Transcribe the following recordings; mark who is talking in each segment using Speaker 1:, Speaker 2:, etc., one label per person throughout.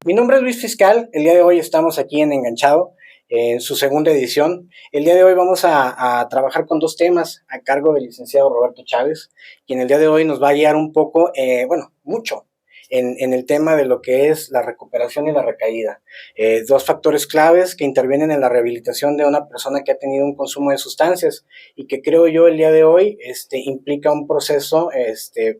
Speaker 1: Mi nombre es Luis Fiscal. El día de hoy estamos aquí en Enganchado, en su segunda edición. El día de hoy vamos a trabajar con dos temas a cargo del licenciado Roberto Chávez, quien el día de hoy nos va a guiar un poco, mucho, en el tema de lo que es la recuperación y la recaída. Dos factores claves que intervienen en la rehabilitación de una persona que ha tenido un consumo de sustancias y que creo yo el día de hoy implica un proceso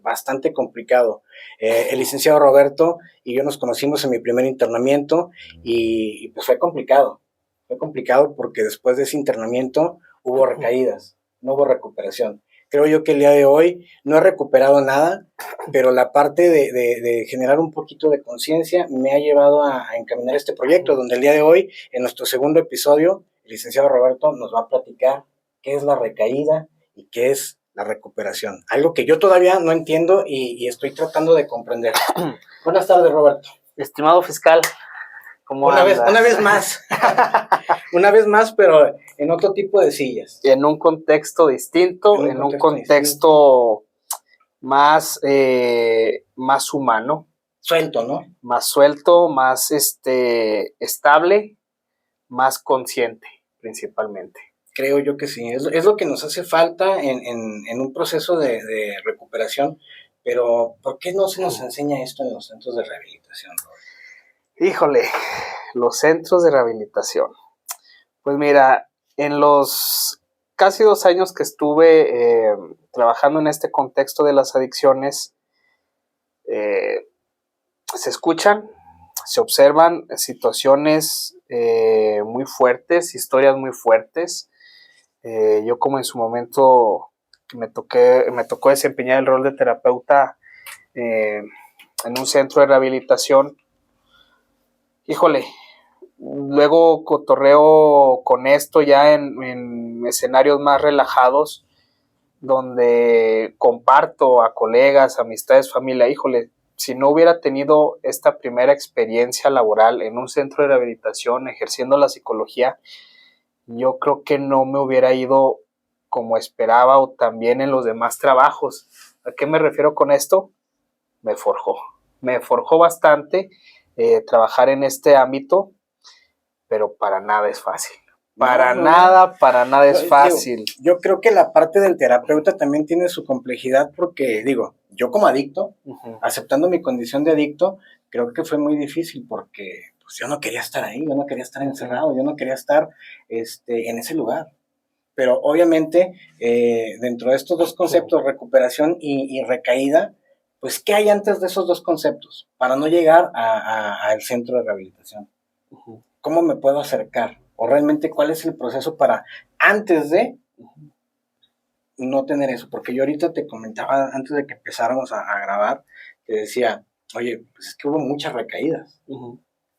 Speaker 1: bastante complicado. El licenciado Roberto y yo nos conocimos en mi primer internamiento y pues fue complicado. Fue complicado porque después de ese internamiento hubo recaídas, no hubo recuperación. Creo yo que el día de hoy no he recuperado nada, pero la parte de generar un poquito de conciencia me ha llevado a encaminar este proyecto, donde el día de hoy, en nuestro segundo episodio, el licenciado Roberto nos va a platicar qué es la recaída y qué es la recuperación. Algo que yo todavía no entiendo y estoy tratando de comprender. Buenas tardes, Roberto.
Speaker 2: Estimado fiscal, ¿cómo andas?
Speaker 1: Una vez más. Una vez más, pero en otro tipo de sillas.
Speaker 2: En un contexto distinto, en un contexto más humano.
Speaker 1: Suelto, ¿no?
Speaker 2: Más suelto, más estable, más consciente, principalmente.
Speaker 1: Creo yo que sí, es lo que nos hace falta en un proceso de recuperación, pero ¿por qué no se nos enseña esto en los centros de rehabilitación, Robert?
Speaker 2: Híjole, los centros de rehabilitación. Pues mira, en los casi 2 años que estuve trabajando en este contexto de las adicciones, se escuchan, se observan situaciones muy fuertes, historias muy fuertes. Yo como en su momento me tocó desempeñar el rol de terapeuta en un centro de rehabilitación, híjole, luego cotorreo con esto ya en escenarios más relajados, donde comparto a colegas, amistades, familia, híjole, si no hubiera tenido esta primera experiencia laboral en un centro de rehabilitación ejerciendo la psicología, yo creo que no me hubiera ido como esperaba o también en los demás trabajos. ¿A qué me refiero con esto? Me forjó bastante trabajar en este ámbito, pero para nada es fácil. Para nada es fácil.
Speaker 1: Yo creo que la parte del terapeuta también tiene su complejidad porque, yo como adicto, aceptando mi condición de adicto, creo que fue muy difícil porque pues, yo no quería estar ahí, yo no quería estar encerrado, yo no quería estar en ese lugar. Pero obviamente, dentro de estos dos conceptos, recuperación y recaída, pues, ¿qué hay antes de esos dos conceptos? Para no llegar al centro de rehabilitación. ¿Cómo me puedo acercar? O realmente, ¿cuál es el proceso para antes de no tener eso? Porque yo ahorita te comentaba, antes de que empezáramos a grabar, te decía, oye, pues es que hubo muchas recaídas.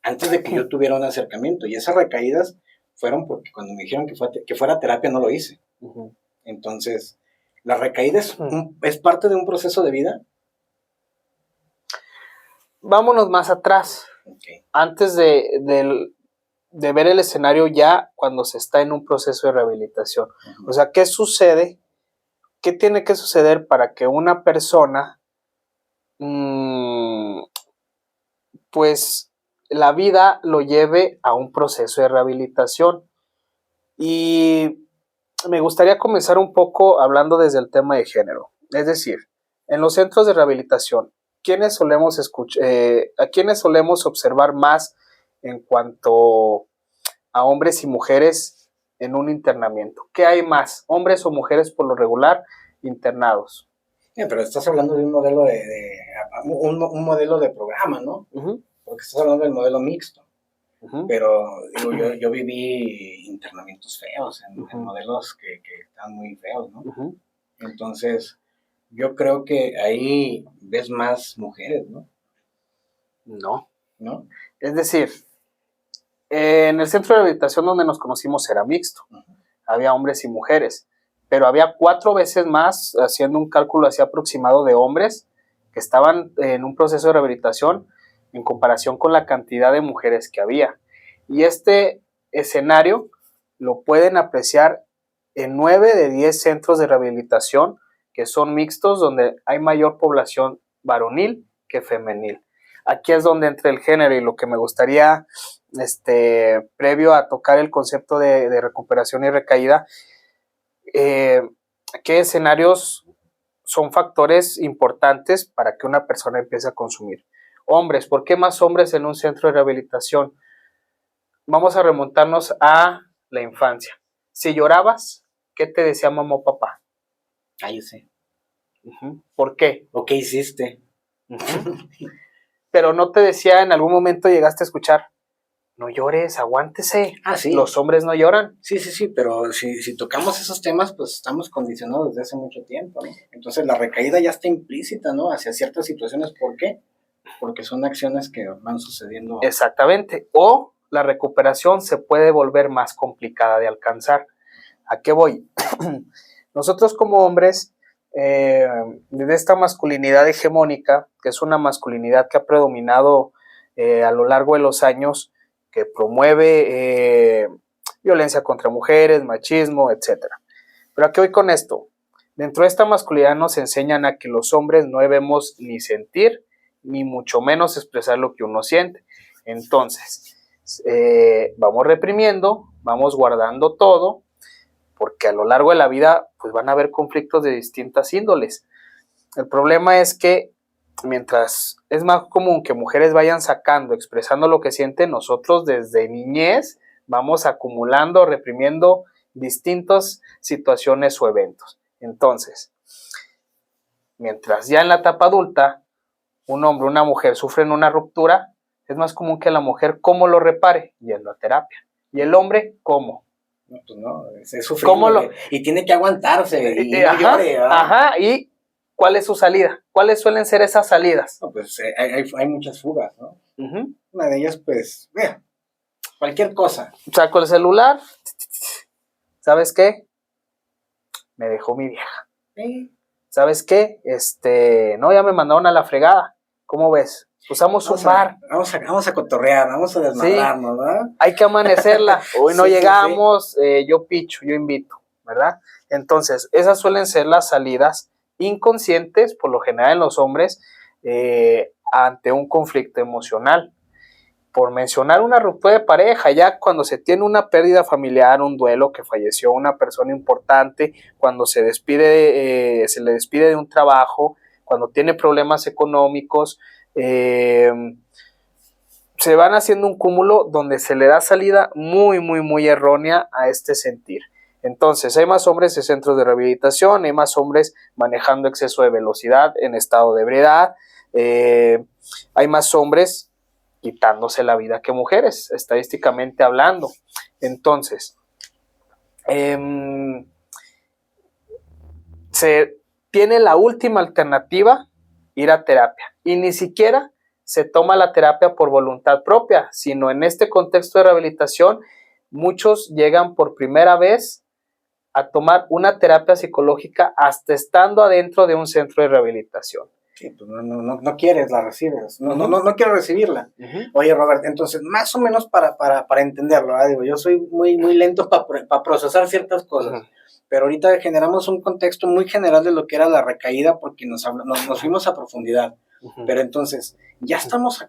Speaker 1: Antes de que yo tuviera un acercamiento. Y esas recaídas fueron porque cuando me dijeron que fuera terapia no lo hice. Entonces, ¿la recaída es parte de un proceso de vida?
Speaker 2: Vámonos más atrás.
Speaker 1: Okay.
Speaker 2: Antes de ver el escenario ya cuando se está en un proceso de rehabilitación. O sea, ¿qué sucede? ¿Qué tiene que suceder para que una persona, pues, la vida lo lleve a un proceso de rehabilitación? Y me gustaría comenzar un poco hablando desde el tema de género. Es decir, en los centros de rehabilitación, ¿a quiénes solemos observar más en cuanto a hombres y mujeres en un internamiento? ¿Qué hay más? ¿Hombres o mujeres por lo regular internados?
Speaker 1: Pero estás hablando de un modelo un modelo de programa, ¿no? Porque estás hablando del modelo mixto. Pero yo viví internamientos feos en modelos que están muy feos, ¿no? Entonces, yo creo que ahí ves más mujeres, ¿no?
Speaker 2: No. Es decir, en el centro de rehabilitación donde nos conocimos era mixto. Había hombres y mujeres, pero había 4 veces más, haciendo un cálculo así aproximado de hombres que estaban en un proceso de rehabilitación en comparación con la cantidad de mujeres que había. Y este escenario lo pueden apreciar en 9 de 10 centros de rehabilitación que son mixtos, donde hay mayor población varonil que femenil. aquí es donde entra el género y lo que me gustaría, previo a tocar el concepto de recuperación y recaída, ¿qué escenarios son factores importantes para que una persona empiece a consumir? Hombres, ¿por qué más hombres en un centro de rehabilitación? Vamos a remontarnos a la infancia. Si llorabas, ¿qué te decía mamá o papá?
Speaker 1: Ah, yo sé.
Speaker 2: ¿Por qué?
Speaker 1: ¿O qué hiciste?
Speaker 2: Pero no te decía, en algún momento llegaste a escuchar, no llores, aguántese.
Speaker 1: Ah, sí.
Speaker 2: Los hombres no lloran.
Speaker 1: Sí, pero si tocamos esos temas, pues estamos condicionados desde hace mucho tiempo, ¿no? Entonces la recaída ya está implícita, ¿no? Hacia ciertas situaciones. ¿Por qué? Porque son acciones que van sucediendo.
Speaker 2: Exactamente. O la recuperación se puede volver más complicada de alcanzar. ¿A qué voy? Nosotros como hombres, de esta masculinidad hegemónica, que es una masculinidad que ha predominado a lo largo de los años, que promueve violencia contra mujeres, machismo, etc. Pero ¿a qué voy con esto? Dentro de esta masculinidad nos enseñan a que los hombres no debemos ni sentir, ni mucho menos expresar lo que uno siente. Entonces, vamos reprimiendo, vamos guardando todo, porque a lo largo de la vida pues van a haber conflictos de distintas índoles. El problema es que mientras es más común que mujeres vayan sacando, expresando lo que sienten, nosotros desde niñez vamos acumulando, reprimiendo distintas situaciones o eventos. Entonces, mientras ya en la etapa adulta un hombre o una mujer sufren una ruptura, es más común que la mujer cómo lo repare, yendo a terapia. ¿Y el hombre cómo?
Speaker 1: No, pues no, es sufriendo y tiene que aguantarse y no llore, ¿verdad?
Speaker 2: Ajá, ¿y cuál es su salida? ¿Cuáles suelen ser esas salidas?
Speaker 1: No, pues hay muchas fugas, ¿no? Una de ellas, pues, mira, cualquier cosa.
Speaker 2: Saco el celular, ¿sabes qué? Me dejó mi vieja. ¿Sabes qué? No, ya me mandaron a la fregada. ¿Cómo ves? Usamos un bar.
Speaker 1: Vamos a cotorrear, vamos a desmadrarnos, sí. ¿Verdad?
Speaker 2: Hay que amanecerla. Hoy no llegamos, sí. Yo picho, yo invito, ¿verdad? Entonces, esas suelen ser las salidas inconscientes, por lo general en los hombres, ante un conflicto emocional. Por mencionar una ruptura de pareja, ya cuando se tiene una pérdida familiar, un duelo, que falleció una persona importante, cuando se le despide de un trabajo, cuando tiene problemas económicos, se van haciendo un cúmulo donde se le da salida muy, muy, muy errónea a este sentir. Entonces, hay más hombres en centros de rehabilitación, hay más hombres manejando exceso de velocidad en estado de ebriedad, hay más hombres quitándose la vida que mujeres, estadísticamente hablando. Entonces, se tiene la última alternativa, ir a terapia, y ni siquiera se toma la terapia por voluntad propia, sino en este contexto de rehabilitación, muchos llegan por primera vez a tomar una terapia psicológica hasta estando adentro de un centro de rehabilitación.
Speaker 1: Sí, pues no quieres, la recibes. No quiero recibirla. Oye, Robert, entonces, más o menos para entenderlo, ¿verdad? Digo, yo soy muy lento para procesar ciertas cosas, pero ahorita generamos un contexto muy general de lo que era la recaída porque nos fuimos a profundidad. Pero entonces, ya estamos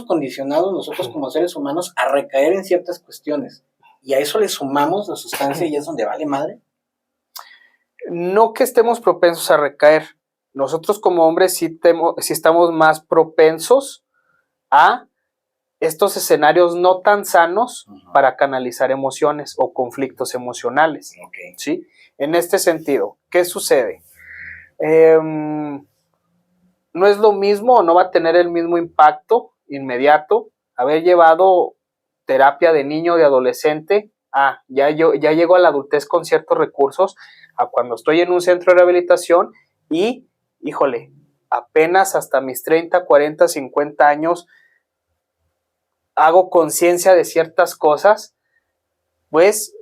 Speaker 1: condicionados nosotros como seres humanos a recaer en ciertas cuestiones. Y a eso le sumamos la sustancia y es donde vale madre.
Speaker 2: No que estemos propensos a recaer. Nosotros como hombres sí estamos más propensos a estos escenarios no tan sanos para canalizar emociones o conflictos emocionales. ¿Sí? En este sentido, ¿qué sucede? No es lo mismo o no va a tener el mismo impacto inmediato haber llevado terapia de niño o de adolescente ya llego a la adultez con ciertos recursos, a cuando estoy en un centro de rehabilitación y, híjole, apenas hasta mis 30, 40, 50 años hago conciencia de ciertas cosas, pues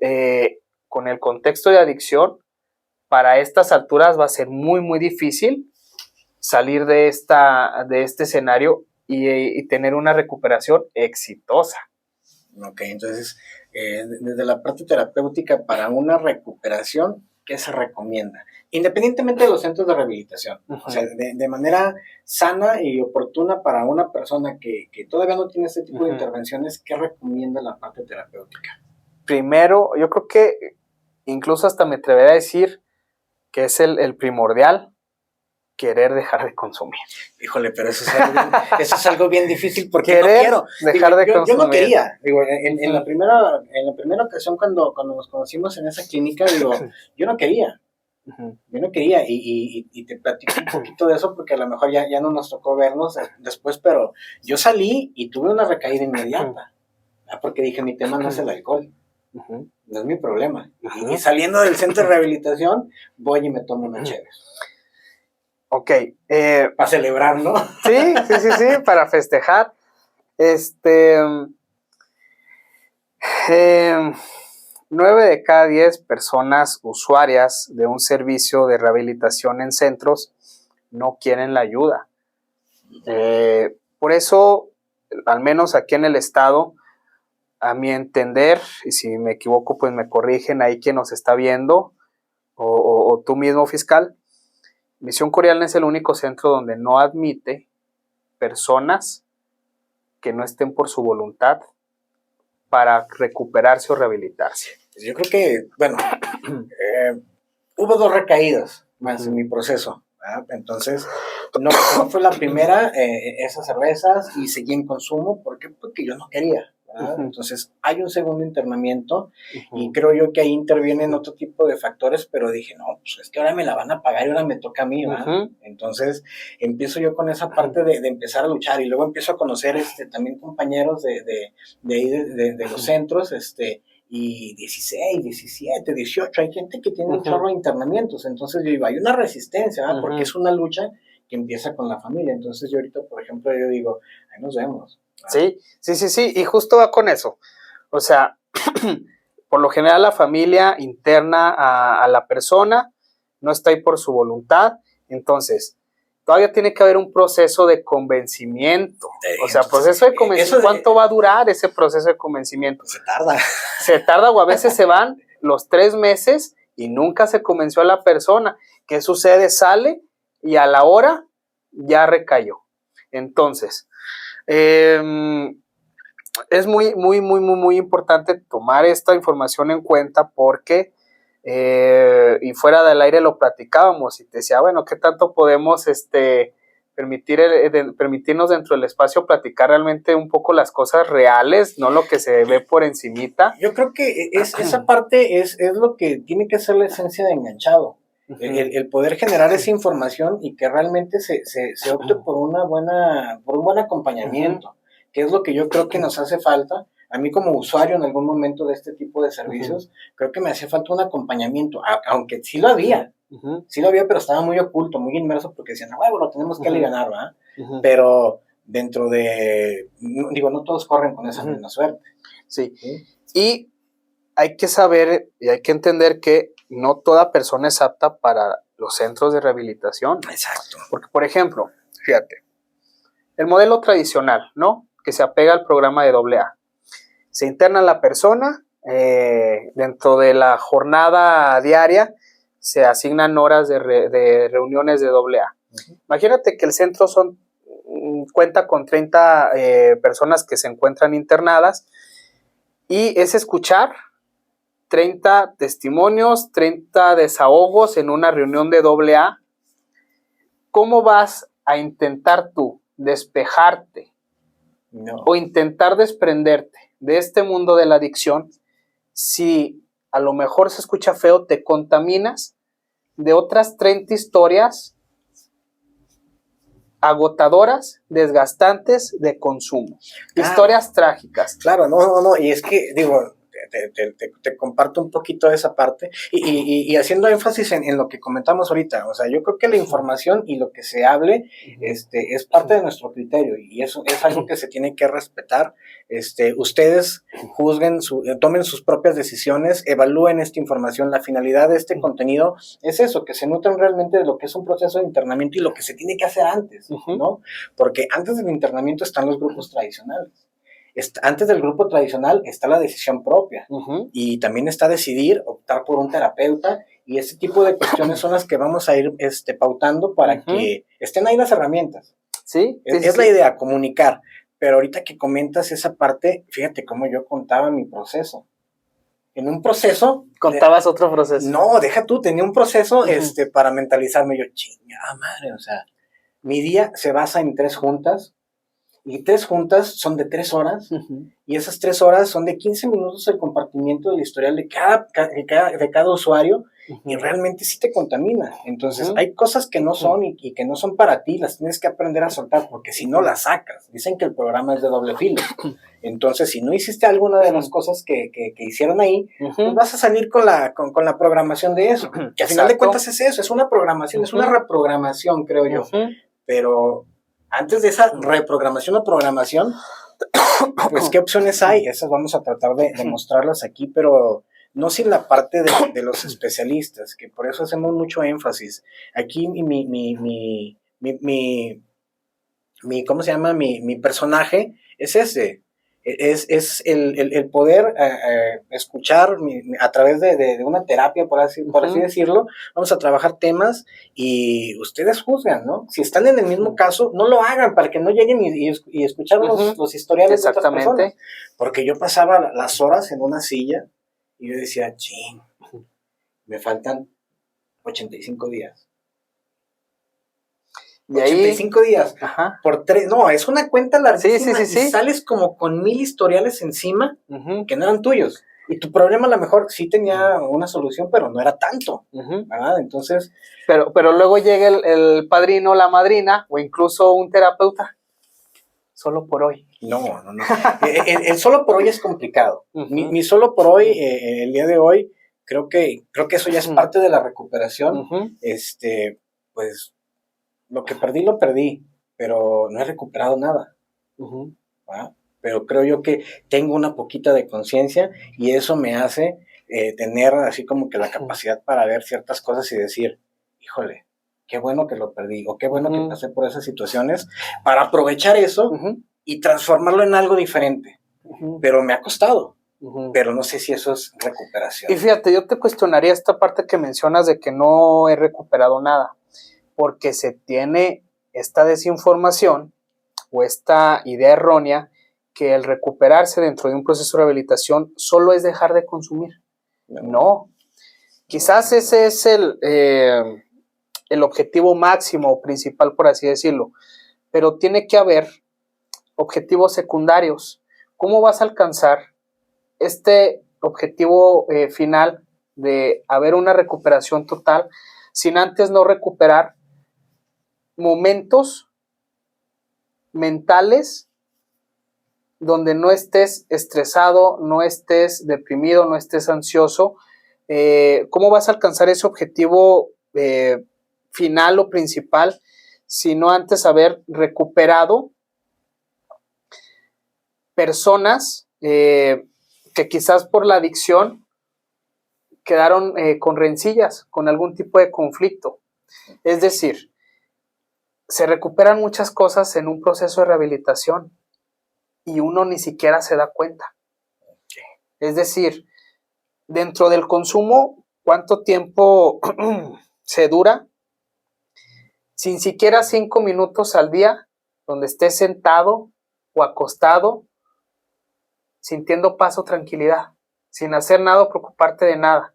Speaker 2: con el contexto de adicción, para estas alturas va a ser muy, muy difícil salir de este escenario y tener una recuperación exitosa.
Speaker 1: Ok, entonces, desde la parte terapéutica para una recuperación, ¿qué se recomienda? Independientemente de los centros de rehabilitación, o sea, de manera sana y oportuna para una persona que todavía no tiene este tipo de intervenciones, ¿qué recomienda la parte terapéutica?
Speaker 2: Primero, yo creo que incluso hasta me atrevería a decir que es el primordial, querer dejar de consumir.
Speaker 1: Híjole, pero eso es algo bien difícil porque
Speaker 2: querer
Speaker 1: no quiero.
Speaker 2: dejar de consumir.
Speaker 1: Yo no quería. Digo, en la primera ocasión cuando nos conocimos en esa clínica, digo, yo no quería. Yo no quería y te platico un poquito de eso porque a lo mejor ya no nos tocó vernos después, pero yo salí y tuve una recaída inmediata. Porque dije, mi tema no es el alcohol. No es mi problema. Y saliendo del centro de rehabilitación, voy y me tomo una chévere.
Speaker 2: Ok.
Speaker 1: Para celebrar, ¿no?
Speaker 2: Sí, para festejar. 9 de cada 10 personas usuarias de un servicio de rehabilitación en centros no quieren la ayuda. Por eso, al menos aquí en el estado, a mi entender, y si me equivoco, pues me corrigen ahí quien nos está viendo, o tú mismo, fiscal, Misión Corialna es el único centro donde no admite personas que no estén por su voluntad para recuperarse o rehabilitarse.
Speaker 1: Yo creo que, bueno, hubo 2 recaídas más en mi proceso, ¿verdad? Entonces, no fue la primera, esas cervezas, y seguí en consumo. ¿Por qué? Porque yo no quería, ¿verdad? Entonces, hay un segundo internamiento, y creo yo que ahí intervienen otro tipo de factores, pero dije, no, pues es que ahora me la van a pagar y ahora me toca a mí, ¿verdad? Entonces, empiezo yo con esa parte de empezar a luchar, y luego empiezo a conocer también compañeros de los centros, y 16, 17, 18, hay gente que tiene un chorro de internamientos. Entonces yo digo, hay una resistencia, ¿verdad? Porque es una lucha que empieza con la familia. Entonces yo ahorita, por ejemplo, yo digo, ahí nos vemos, ¿verdad?
Speaker 2: Sí, y justo va con eso. O sea, por lo general la familia interna a la persona, no está ahí por su voluntad. Entonces, todavía tiene que haber un proceso de convencimiento. O sea, proceso de convencimiento. ¿Cuánto va a durar ese proceso de convencimiento? Se tarda, o a veces se van los 3 meses y nunca se convenció a la persona. ¿Qué sucede? Sale y a la hora ya recayó. Entonces, es muy importante tomar esta información en cuenta porque y fuera del aire lo platicábamos y te decía, bueno, ¿qué tanto podemos permitirnos dentro del espacio platicar realmente un poco las cosas reales, no lo que se ve por encimita?
Speaker 1: Yo creo que esa parte es lo que tiene que ser la esencia de Enganchado. El poder generar esa información y que realmente se opte por un buen acompañamiento, que es lo que yo creo que nos hace falta. A mí como usuario en algún momento de este tipo de servicios, creo que me hacía falta un acompañamiento, aunque sí lo había, pero estaba muy oculto, muy inmerso, porque decían, bueno, lo tenemos que alivianar, ¿verdad? Pero dentro de, no todos corren con esa misma suerte.
Speaker 2: Sí, y hay que saber y hay que entender que no toda persona es apta para los centros de rehabilitación.
Speaker 1: Exacto.
Speaker 2: Porque, por ejemplo, fíjate, el modelo tradicional, ¿no? Que se apega al programa de AA. Se interna la persona, dentro de la jornada diaria se asignan horas de reuniones de AA. Imagínate que el centro cuenta con 30 personas que se encuentran internadas y es escuchar 30 testimonios, 30 desahogos en una reunión de AA. ¿Cómo vas a intentar tú despejarte o intentar desprenderte de este mundo de la adicción si a lo mejor se escucha feo, te contaminas de otras 30 historias agotadoras, desgastantes de consumo? Historias trágicas.
Speaker 1: Claro, no, y es que, digo, te comparto un poquito de esa parte y haciendo énfasis en lo que comentamos ahorita. O sea, yo creo que la información y lo que se hable es parte de nuestro criterio y eso es algo que se tiene que respetar. Ustedes juzguen, tomen sus propias decisiones, evalúen esta información. La finalidad de este contenido es eso, que se nutran realmente de lo que es un proceso de internamiento y lo que se tiene que hacer antes, ¿no? Porque antes del internamiento están los grupos tradicionales. Antes del grupo tradicional está la decisión propia y también está decidir, optar por un terapeuta y ese tipo de cuestiones son las que vamos a ir pautando para que estén ahí las herramientas.
Speaker 2: Sí,
Speaker 1: es la idea, comunicar. Pero ahorita que comentas esa parte, fíjate cómo yo contaba mi proceso. En un proceso...
Speaker 2: ¿Contabas otro proceso?
Speaker 1: No, deja tú, tenía un proceso para mentalizarme. Yo, chingada madre, o sea, mi día se basa en 3 juntas, y 3 juntas son de 3 horas, y esas 3 horas son de 15 minutos el compartimiento del historial de cada usuario, y realmente sí te contamina. Entonces, hay cosas que no son y que no son para ti, las tienes que aprender a soltar, porque si no las sacas. Dicen que el programa es de doble filo. Entonces, si no hiciste alguna de las cosas que hicieron ahí, pues vas a salir con la programación de eso. Que al final de cuentas es eso, es una programación, es una reprogramación, creo yo. Pero antes de esa reprogramación o programación, pues ¿qué opciones hay? Esas vamos a tratar de mostrarlas aquí, pero no sin la parte de los especialistas, que por eso hacemos mucho énfasis. Aquí ¿cómo se llama? Mi personaje es ese. Es el poder escuchar a través de una terapia, por así decirlo. Vamos a trabajar temas y ustedes juzgan, ¿no? Si están en el mismo caso, no lo hagan para que no lleguen y escuchar los historiales de otras personas. Porque yo pasaba las horas en una silla y yo decía, ching, me faltan 85 días. Y 85 ahí, días por 3, no, es una cuenta larguísima y sales como con 1000 historiales encima que no eran tuyos. Y tu problema a lo mejor sí tenía una solución, pero no era tanto, ¿verdad? Entonces...
Speaker 2: Pero luego llega el padrino, la madrina, o incluso un terapeuta. Solo por hoy.
Speaker 1: No. el solo por hoy es complicado. Mi solo por hoy, el día de hoy, creo que eso ya es parte de la recuperación. Pues... Lo que perdí, lo perdí, pero no he recuperado nada. Pero creo yo que tengo una poquita de conciencia y eso me hace tener así como que la capacidad para ver ciertas cosas y decir, híjole, qué bueno que lo perdí o qué bueno que pasé por esas situaciones para aprovechar eso y transformarlo en algo diferente. Pero me ha costado. Pero no sé si eso es recuperación.
Speaker 2: Y fíjate, yo te cuestionaría esta parte que mencionas de que no he recuperado nada. Porque se tiene esta desinformación o esta idea errónea que el recuperarse dentro de un proceso de rehabilitación solo es dejar de consumir. No. Quizás ese es el objetivo máximo o principal, por así decirlo, pero tiene que haber objetivos secundarios. ¿Cómo vas a alcanzar este objetivo final de haber una recuperación total sin antes no recuperar momentos mentales donde no estés estresado, no estés deprimido, no estés ansioso? ¿Cómo vas a alcanzar ese objetivo final o principal si no antes haber recuperado personas que quizás por la adicción quedaron con rencillas, con algún tipo de conflicto? Es decir, se recuperan muchas cosas en un proceso de rehabilitación y uno ni siquiera se da cuenta. Es decir, dentro del consumo, ¿cuánto tiempo se dura? Sin siquiera 5 minutos al día, donde estés sentado o acostado, sintiendo paz o tranquilidad, sin hacer nada o preocuparte de nada.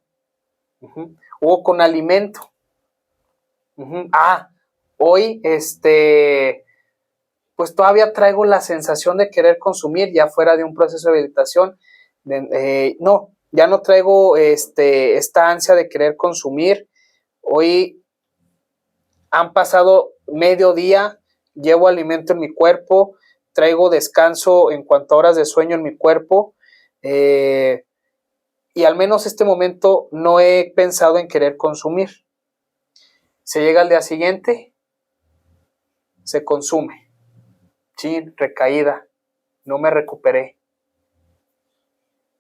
Speaker 2: O con alimento. Hoy, pues todavía traigo la sensación de querer consumir ya fuera de un proceso de rehabilitación. No, ya no traigo esta ansia de querer consumir. Hoy han pasado medio día, llevo alimento en mi cuerpo, traigo descanso en cuanto a horas de sueño en mi cuerpo, y al menos este momento no he pensado en querer consumir. Se llega al día siguiente, se consume. Chin, recaída, no me recuperé.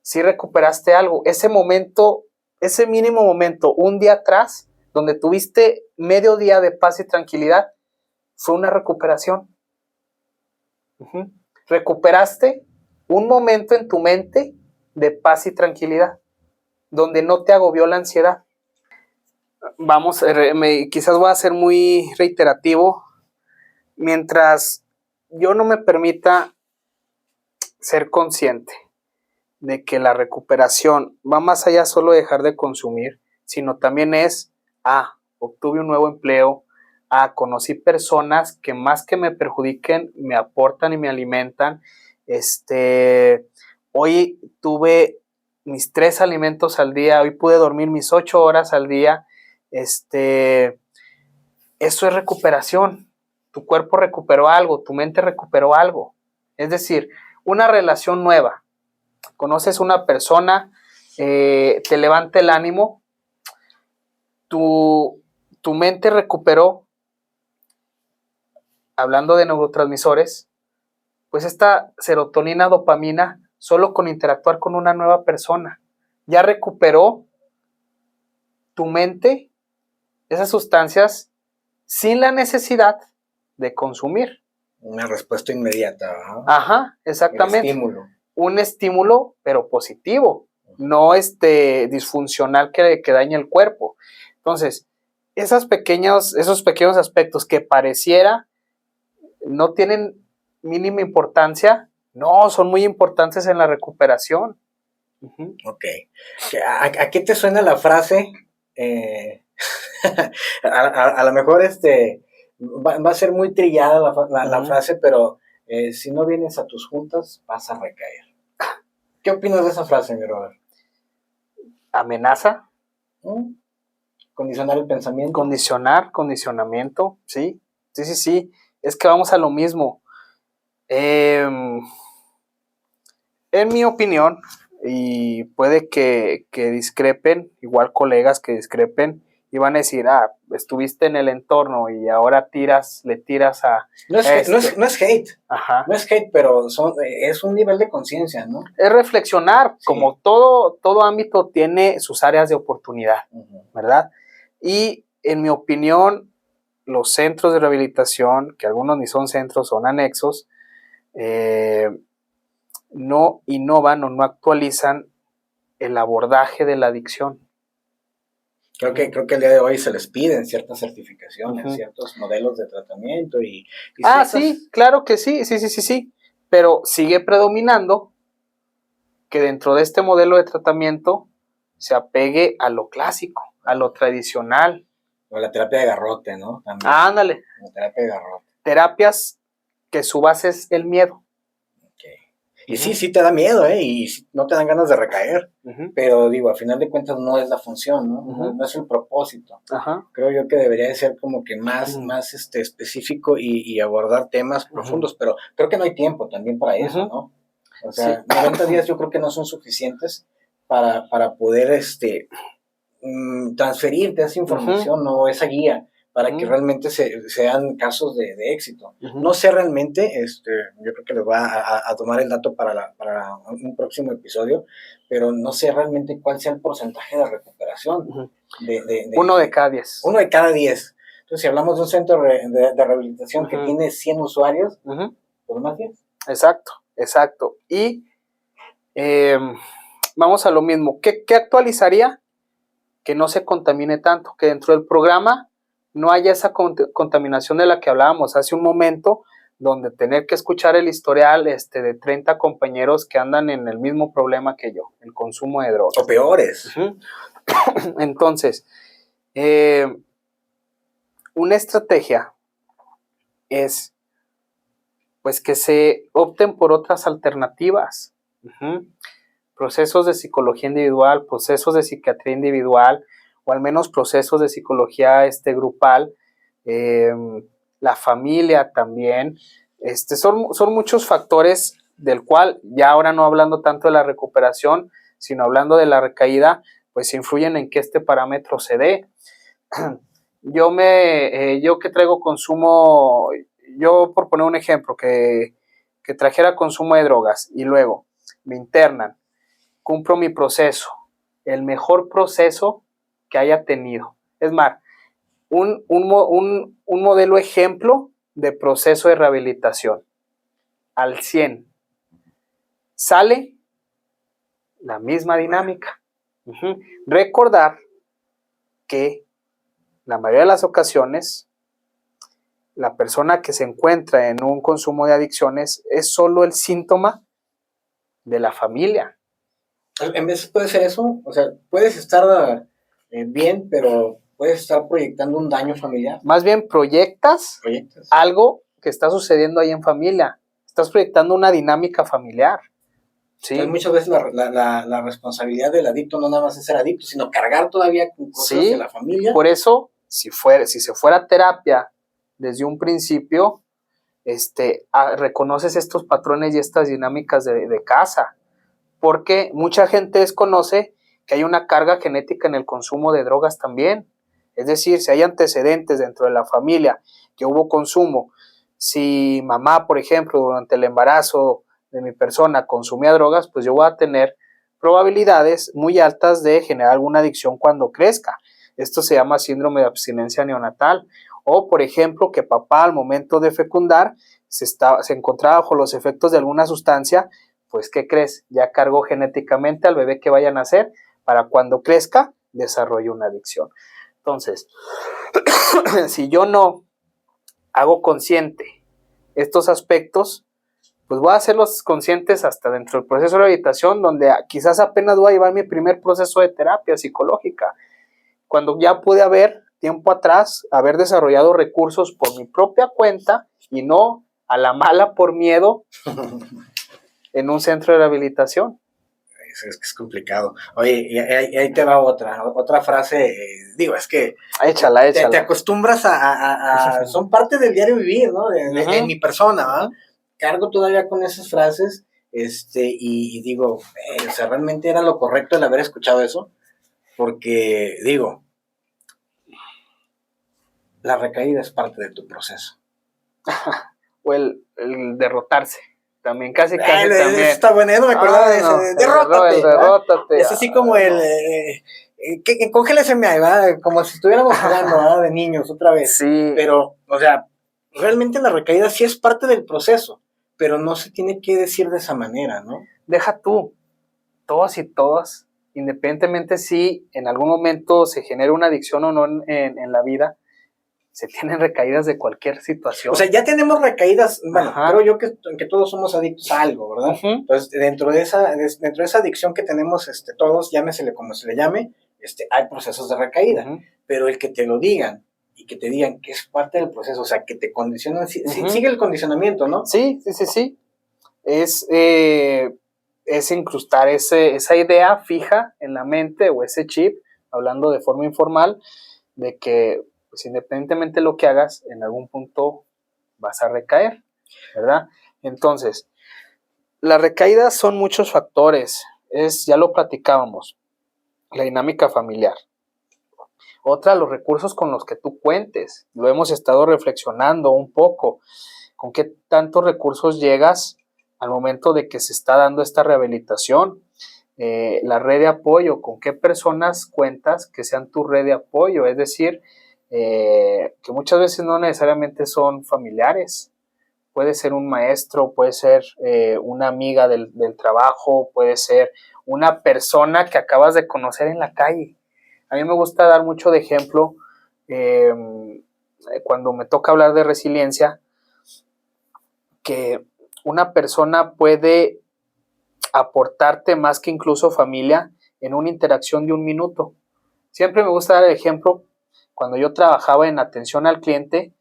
Speaker 2: Si recuperaste algo, ese momento, ese mínimo momento, un día atrás, donde tuviste medio día de paz y tranquilidad, fue una recuperación. Recuperaste un momento en tu mente de paz y tranquilidad, donde no te agobió la ansiedad. Vamos, quizás voy a ser muy reiterativo. Mientras yo no me permita ser consciente de que la recuperación va más allá solo de dejar de consumir, sino también es, obtuve un nuevo empleo, conocí personas que más que me perjudiquen, me aportan y me alimentan. Hoy tuve mis 3 alimentos al día, hoy pude dormir mis 8 horas al día. Eso es recuperación. Tu cuerpo recuperó algo, tu mente recuperó algo. Es decir, una relación nueva. Conoces una persona, te levanta el ánimo, tu mente recuperó, hablando de neurotransmisores, pues esta serotonina, dopamina, solo con interactuar con una nueva persona. Ya recuperó tu mente esas sustancias sin la necesidad de consumir.
Speaker 1: Una respuesta inmediata. ¿No?
Speaker 2: Ajá, exactamente.
Speaker 1: El estímulo.
Speaker 2: Un estímulo, pero positivo, no disfuncional que daña el cuerpo. Entonces, esos pequeños aspectos que pareciera no tienen mínima importancia, no, son muy importantes en la recuperación. Uh-huh.
Speaker 1: Ok. ¿A qué te suena la frase? A lo mejor va a ser muy trillada la frase, pero si no vienes a tus juntas, vas a recaer. ¿Qué opinas de esa frase, mi Robert?
Speaker 2: ¿Amenaza?
Speaker 1: ¿Condicionar el pensamiento?
Speaker 2: Condicionamiento, sí. Sí. Es que vamos a lo mismo. En mi opinión, y puede que discrepen, igual colegas que discrepen, y van a decir, estuviste en el entorno y ahora le tiras a...
Speaker 1: No es hate.
Speaker 2: Ajá.
Speaker 1: No es hate, pero es un nivel de conciencia, ¿no?
Speaker 2: Es reflexionar, sí. Como todo ámbito tiene sus áreas de oportunidad, ¿verdad? Y en mi opinión, los centros de rehabilitación, que algunos ni son centros, son anexos, no innovan o no actualizan el abordaje de la adicción.
Speaker 1: Creo que el día de hoy se les piden ciertas certificaciones, ciertos modelos de tratamiento y ciertas...
Speaker 2: Sí, claro que sí, pero sigue predominando que dentro de este modelo de tratamiento se apegue a lo clásico, a lo tradicional.
Speaker 1: O la terapia de garrote, ¿no? También.
Speaker 2: Ándale.
Speaker 1: La terapia de garrote.
Speaker 2: Terapias que su base es el miedo.
Speaker 1: Y sí te da miedo, y no te dan ganas de recaer, pero digo, a final de cuentas no es la función, ¿no? No es el propósito. Creo yo que debería de ser como que más específico y abordar temas profundos, pero creo que no hay tiempo también para eso, ¿no? O sea, 90 días yo creo que no son suficientes para poder transferirte esa información, ¿no? Esa guía, para que realmente sean casos de éxito. No sé realmente, yo creo que les voy a tomar el dato para un próximo episodio, pero no sé realmente cuál sea el porcentaje de recuperación.
Speaker 2: Uno de cada 10.
Speaker 1: Uno de cada 10. Entonces, si hablamos de un centro de rehabilitación que tiene 100 usuarios, pues más 10.
Speaker 2: Exacto. Y vamos a lo mismo. ¿Qué actualizaría? Que no se contamine tanto, que dentro del programa no haya esa contaminación de la que hablábamos hace un momento, donde tener que escuchar el historial de 30 compañeros que andan en el mismo problema que yo, el consumo de drogas.
Speaker 1: O peores.
Speaker 2: Entonces, una estrategia es pues que se opten por otras alternativas. Procesos de psicología individual, procesos de psiquiatría individual, o al menos procesos de psicología grupal, la familia también. Son muchos factores del cual, ya ahora no hablando tanto de la recuperación, sino hablando de la recaída, pues influyen en que este parámetro se dé. Yo que traigo consumo, yo por poner un ejemplo, que trajera consumo de drogas y luego me internan, cumplo mi proceso, el mejor proceso que haya tenido. Es más, un modelo ejemplo de proceso de rehabilitación al 100. sale la misma dinámica. Recordar que la mayoría de las ocasiones la persona que se encuentra en un consumo de adicciones es solo el síntoma de la familia.
Speaker 1: En vez puede ser eso, o sea, puedes estar bien, pero puedes estar proyectando un daño familiar.
Speaker 2: Más bien proyectas algo que está sucediendo ahí en familia. Estás proyectando una dinámica familiar. ¿Sí?
Speaker 1: Entonces, muchas veces la responsabilidad del adicto no nada más es ser adicto, sino cargar todavía con cosas de la familia.
Speaker 2: Por eso, si se fuera a terapia desde un principio, reconoces estos patrones y estas dinámicas de casa. Porque mucha gente desconoce que hay una carga genética en el consumo de drogas también. Es decir, si hay antecedentes dentro de la familia que hubo consumo, si mamá, por ejemplo, durante el embarazo de mi persona consumía drogas, pues yo voy a tener probabilidades muy altas de generar alguna adicción cuando crezca. Esto se llama síndrome de abstinencia neonatal. O, por ejemplo, que papá al momento de fecundar se encontraba bajo los efectos de alguna sustancia, pues ¿qué crees? Ya cargó genéticamente al bebé que vaya a nacer para cuando crezca desarrolle una adicción. Entonces, si yo no hago consciente estos aspectos, pues voy a hacerlos conscientes hasta dentro del proceso de rehabilitación, donde quizás apenas voy a llevar mi primer proceso de terapia psicológica, cuando ya pude haber tiempo atrás, haber desarrollado recursos por mi propia cuenta y no a la mala por miedo en un centro de rehabilitación.
Speaker 1: Es complicado. Oye, y ahí te va otra frase, es que
Speaker 2: échala.
Speaker 1: Te acostumbras son parte del diario vivir, ¿no? En mi persona, ¿verdad? Cargo todavía con esas frases, y digo, o sea, realmente era lo correcto el haber escuchado eso, porque, digo, la recaída es parte de tu proceso.
Speaker 2: O el derrotarse. También, casi también.
Speaker 1: Está bueno, no me acordaba de ese. Derrótate. Es así como congéleseme ahí, ¿verdad? Como si estuviéramos jugando, ¿verdad? De niños, otra vez.
Speaker 2: Sí.
Speaker 1: Pero, o sea, realmente la recaída sí es parte del proceso, pero no se tiene que decir de esa manera, ¿no?
Speaker 2: Deja tú, todos y todas, independientemente si en algún momento se genera una adicción o no en la vida, se tienen recaídas de cualquier situación.
Speaker 1: O sea, ya tenemos recaídas, bueno, creo yo que todos somos adictos a algo, ¿verdad? Entonces, dentro de esa adicción que tenemos todos, llámesele como se le llame, hay procesos de recaída, pero el que te lo digan y que te digan que es parte del proceso, o sea, que te condicionan, sigue el condicionamiento, ¿no?
Speaker 2: Sí. Es incrustar esa idea fija en la mente o ese chip, hablando de forma informal, de que pues independientemente de lo que hagas, en algún punto vas a recaer, ¿verdad? Entonces, las recaídas son muchos factores, ya lo platicábamos, la dinámica familiar. Otra, los recursos con los que tú cuentes, lo hemos estado reflexionando un poco, con qué tantos recursos llegas al momento de que se está dando esta rehabilitación. La red de apoyo, con qué personas cuentas que sean tu red de apoyo, es decir, que muchas veces no necesariamente son familiares, puede ser un maestro, puede ser una amiga del trabajo, puede ser una persona que acabas de conocer en la calle. A mí me gusta dar mucho de ejemplo cuando me toca hablar de resiliencia, que una persona puede aportarte más que incluso familia en una interacción de 1 minuto. Siempre me gusta dar el ejemplo cuando yo trabajaba en atención al cliente.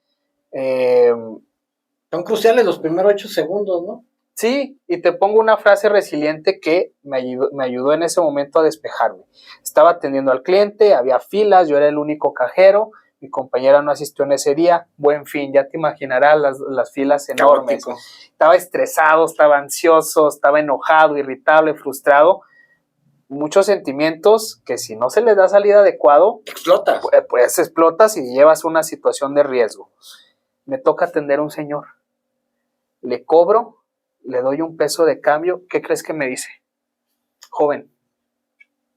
Speaker 1: Son cruciales los primeros 8 segundos, ¿no?
Speaker 2: Sí, y te pongo una frase resiliente que me ayudó en ese momento a despejarme. Estaba atendiendo al cliente, había filas, yo era el único cajero, mi compañera no asistió en ese día, buen fin, ya te imaginarás las filas enormes. Caótico. Estaba estresado, estaba ansioso, estaba enojado, irritable, frustrado. Muchos sentimientos que si no se les da salida adecuado,
Speaker 1: explotas.
Speaker 2: Pues explotas y llevas una situación de riesgo. Me toca atender a un señor. Le cobro, le doy un peso de cambio. ¿Qué crees que me dice? Joven,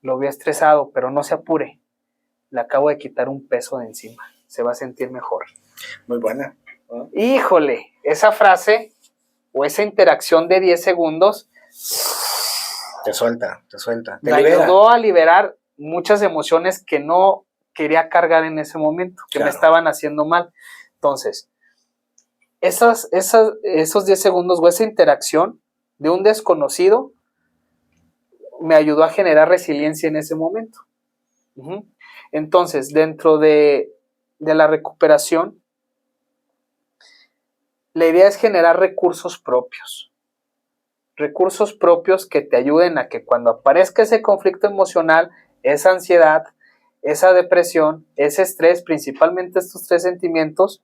Speaker 2: lo veo estresado, pero no se apure. Le acabo de quitar un peso de encima. Se va a sentir mejor.
Speaker 1: Muy buena.
Speaker 2: Híjole, esa frase o esa interacción de 10 segundos
Speaker 1: Te suelta. Te
Speaker 2: me
Speaker 1: libera.
Speaker 2: ayudó a liberar muchas emociones que no quería cargar en ese momento, que me estaban haciendo mal. Entonces, esos 10 segundos o esa interacción de un desconocido me ayudó a generar resiliencia en ese momento. Entonces, dentro de la recuperación, la idea es generar recursos propios que te ayuden a que cuando aparezca ese conflicto emocional, esa ansiedad, esa depresión, ese estrés, principalmente estos 3 sentimientos,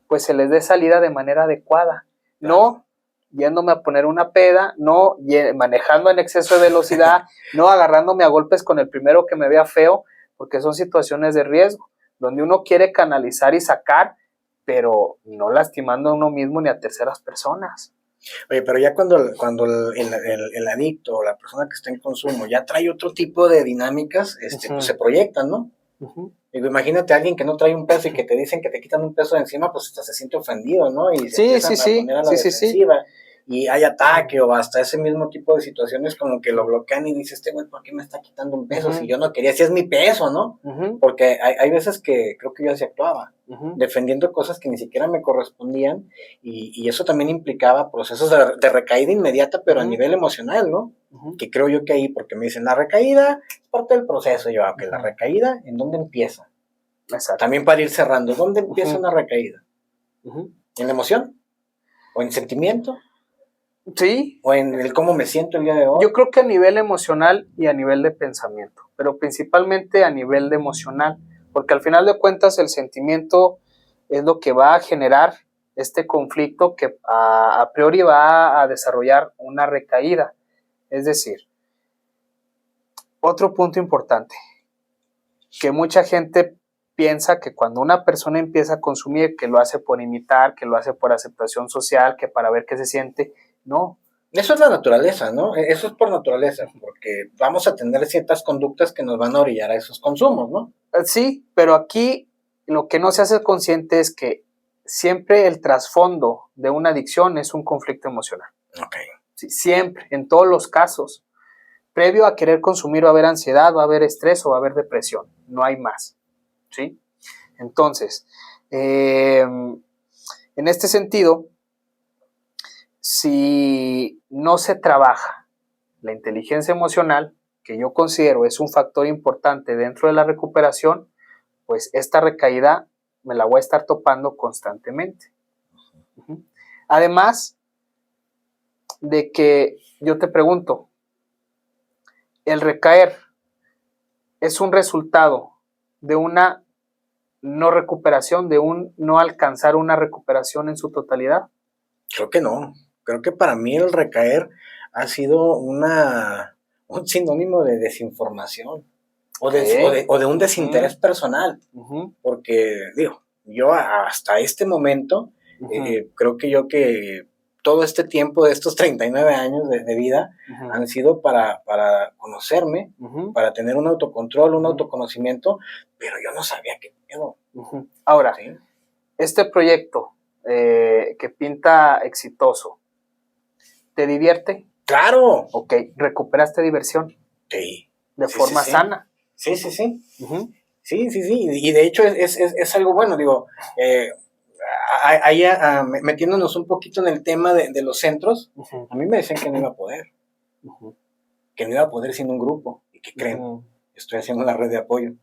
Speaker 2: pues se les dé salida de manera adecuada. No yéndome a poner una peda, no manejando en exceso de velocidad, no agarrándome a golpes con el primero que me vea feo, porque son situaciones de riesgo, donde uno quiere canalizar y sacar, pero no lastimando a uno mismo ni a terceras personas.
Speaker 1: Oye, pero ya cuando el adicto o la persona que está en consumo ya trae otro tipo de dinámicas, pues se proyectan, ¿no? Digo, imagínate a alguien que no trae un peso y que te dicen que te quitan un peso de encima, pues hasta se siente ofendido, ¿no? Y se empiezan a poner a la defensiva. Y hay ataque o hasta ese mismo tipo de situaciones como que lo bloquean y dice, güey, ¿por qué me está quitando un peso? Si yo no quería, si es mi peso, ¿no? Porque hay veces que creo que yo así actuaba, defendiendo cosas que ni siquiera me correspondían y eso también implicaba procesos de recaída inmediata, pero a nivel emocional, ¿no? Que creo yo que ahí, porque me dicen, la recaída es parte del proceso. Yo, que la recaída, ¿en dónde empieza?
Speaker 2: Exacto.
Speaker 1: También para ir cerrando, ¿dónde empieza una recaída? ¿En la emoción? ¿O en sentimiento?
Speaker 2: Sí.
Speaker 1: ¿O en el cómo me siento el día de hoy?
Speaker 2: Yo creo que a nivel emocional y a nivel de pensamiento, pero principalmente a nivel de emocional, porque al final de cuentas el sentimiento es lo que va a generar este conflicto que a priori va a desarrollar una recaída. Es decir, otro punto importante, que mucha gente piensa que cuando una persona empieza a consumir, que lo hace por imitar, que lo hace por aceptación social, que para ver qué se siente, no.
Speaker 1: Eso es la naturaleza, ¿no? Eso es por naturaleza, porque vamos a tener ciertas conductas que nos van a orillar a esos consumos, ¿no?
Speaker 2: Sí, pero aquí lo que no se hace consciente es que siempre el trasfondo de una adicción es un conflicto emocional.
Speaker 1: Okay.
Speaker 2: Sí, siempre, en todos los casos. Previo a querer consumir va a haber ansiedad, va a haber estrés o va a haber depresión. No hay más. ¿Sí? Entonces, en este sentido, si no se trabaja la inteligencia emocional, que yo considero es un factor importante dentro de la recuperación, pues esta recaída me la voy a estar topando constantemente. Además de que yo te pregunto, ¿el recaer es un resultado de una no recuperación, de un no alcanzar una recuperación en su totalidad?
Speaker 1: Creo que no. Creo que para mí el recaer ha sido un sinónimo de desinformación o de un desinterés personal. Porque, digo, yo hasta este momento, creo que todo este tiempo de estos 39 años de vida han sido para conocerme, para tener un autocontrol, un autoconocimiento, pero yo no sabía qué miedo.
Speaker 2: Ahora, ¿sí? Este proyecto que pinta exitoso, ¿te divierte?
Speaker 1: ¡Claro!
Speaker 2: Ok, ¿recuperaste diversión?
Speaker 1: Sí.
Speaker 2: ¿De forma sana?
Speaker 1: Sí. Sí. Y de hecho es algo bueno, digo, ahí metiéndonos un poquito en el tema de los centros, a mí me decían que no iba a poder, que no iba a poder sin un grupo, y que creen, estoy haciendo una red de apoyo.